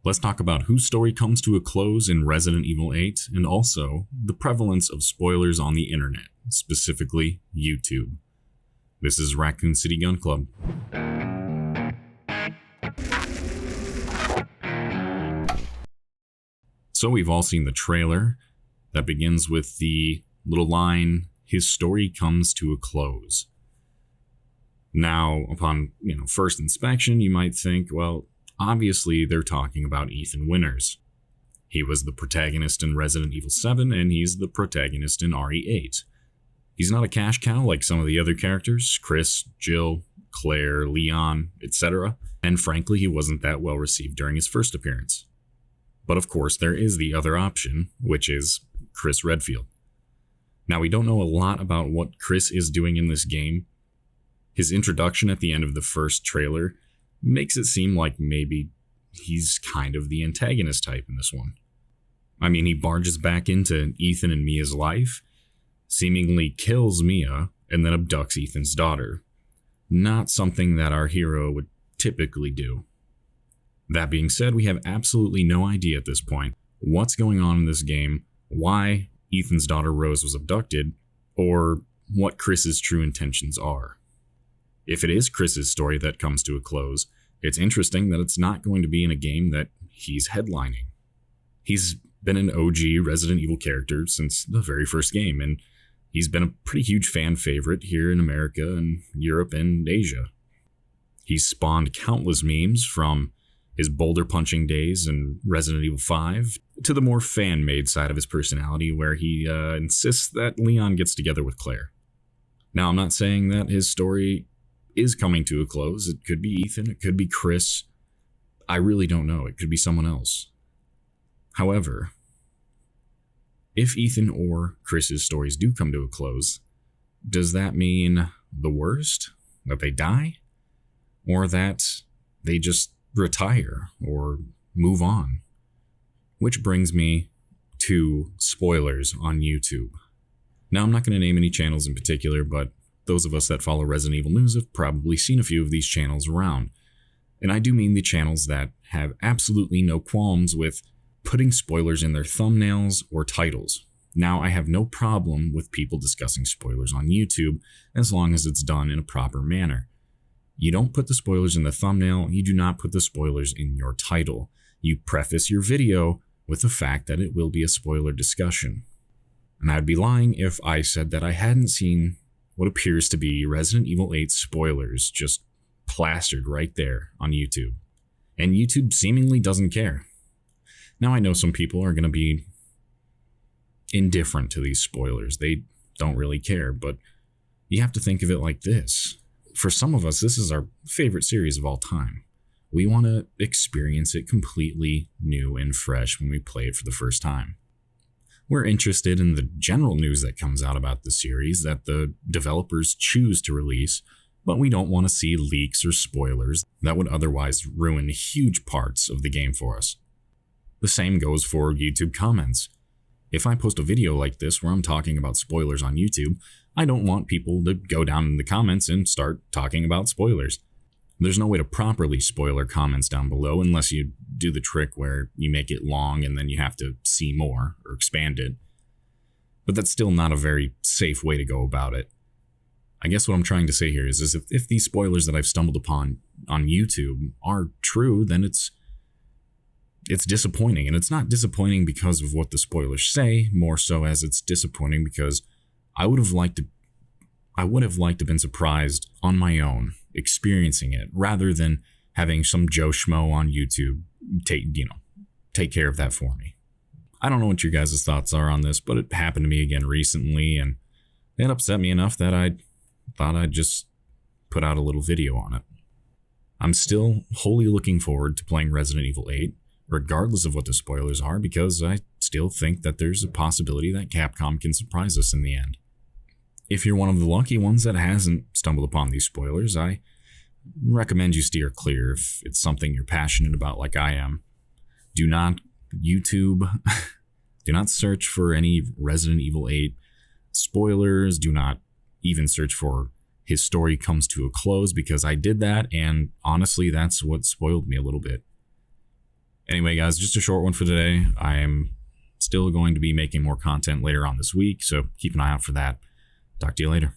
Let's talk about whose story comes to a close in Resident Evil 8, and also the prevalence of spoilers on the internet, specifically YouTube. This is Raccoon City Gun Club. So we've all seen the trailer that begins with the little line, "His story comes to a close." Now, upon first inspection, you might think, well, obviously they're talking about Ethan Winters. He was the protagonist in Resident Evil 7, and he's the protagonist in RE8. He's not a cash cow like some of the other characters, Chris, Jill, Claire, Leon, etc. And frankly, he wasn't that well received during his first appearance. But of course, there is the other option, which is Chris Redfield. Now, we don't know a lot about what Chris is doing in this game. His introduction at the end of the first trailer makes it seem like maybe he's kind of the antagonist type in this one. I mean, he barges back into Ethan and Mia's life, seemingly kills Mia, and then abducts Ethan's daughter. Not something that our hero would typically do. That being said, we have absolutely no idea at this point what's going on in this game, why Ethan's daughter Rose was abducted, or what Chris's true intentions are. If it is Chris's story that comes to a close, it's interesting that it's not going to be in a game that he's headlining. He's been an OG Resident Evil character since the very first game, and he's been a pretty huge fan favorite here in America and Europe and Asia. He's spawned countless memes from his boulder punching days in Resident Evil 5 to the more fan-made side of his personality where he insists that Leon gets together with Claire. Now, I'm not saying that his story is coming to a close. It could be Ethan, it could be Chris. I really don't know. It could be someone else. However, if Ethan or Chris's stories do come to a close, does that mean the worst? That they die? Or that they just retire or move on? Which brings me to spoilers on YouTube. Now, I'm not going to name any channels in particular, but those of us that follow Resident Evil news have probably seen a few of these channels around. And I do mean the channels that have absolutely no qualms with putting spoilers in their thumbnails or titles. Now, I have no problem with people discussing spoilers on YouTube as long as it's done in a proper manner. You don't put the spoilers in the thumbnail, you do not put the spoilers in your title. You preface your video with the fact that it will be a spoiler discussion. And I'd be lying if I said that I hadn't seen what appears to be Resident Evil 8 spoilers just plastered right there on YouTube. And YouTube seemingly doesn't care. Now, I know some people are going to be indifferent to these spoilers. They don't really care, but you have to think of it like this. For some of us, this is our favorite series of all time. We want to experience it completely new and fresh when we play it for the first time. We're interested in the general news that comes out about the series that the developers choose to release, but we don't want to see leaks or spoilers that would otherwise ruin huge parts of the game for us. The same goes for YouTube comments. If I post a video like this where I'm talking about spoilers on YouTube, I don't want people to go down in the comments and start talking about spoilers. There's no way to properly spoiler comments down below unless you do the trick where you make it long and then you have to see more or expand it. But that's still not a very safe way to go about it. I guess what I'm trying to say here is if these spoilers that I've stumbled upon on YouTube are true, then it's disappointing. And it's not disappointing because of what the spoilers say, more so as it's disappointing because I would have liked to have been surprised on my own, experiencing it, rather than having some Joe Schmo on YouTube take care of that for me. I don't know what your guys' thoughts are on this, but it happened to me again recently, and it upset me enough that I thought I'd just put out a little video on it. I'm still wholly looking forward to playing Resident Evil 8, regardless of what the spoilers are, because I still think that there's a possibility that Capcom can surprise us in the end. If you're one of the lucky ones that hasn't stumbled upon these spoilers, I recommend you steer clear if it's something you're passionate about like I am. Do not search for any Resident Evil 8 spoilers. Do not even search for his story comes to a close, because I did that, and honestly, that's what spoiled me a little bit. Anyway, guys, just a short one for today. I am still going to be making more content later on this week, so keep an eye out for that. Talk to you later.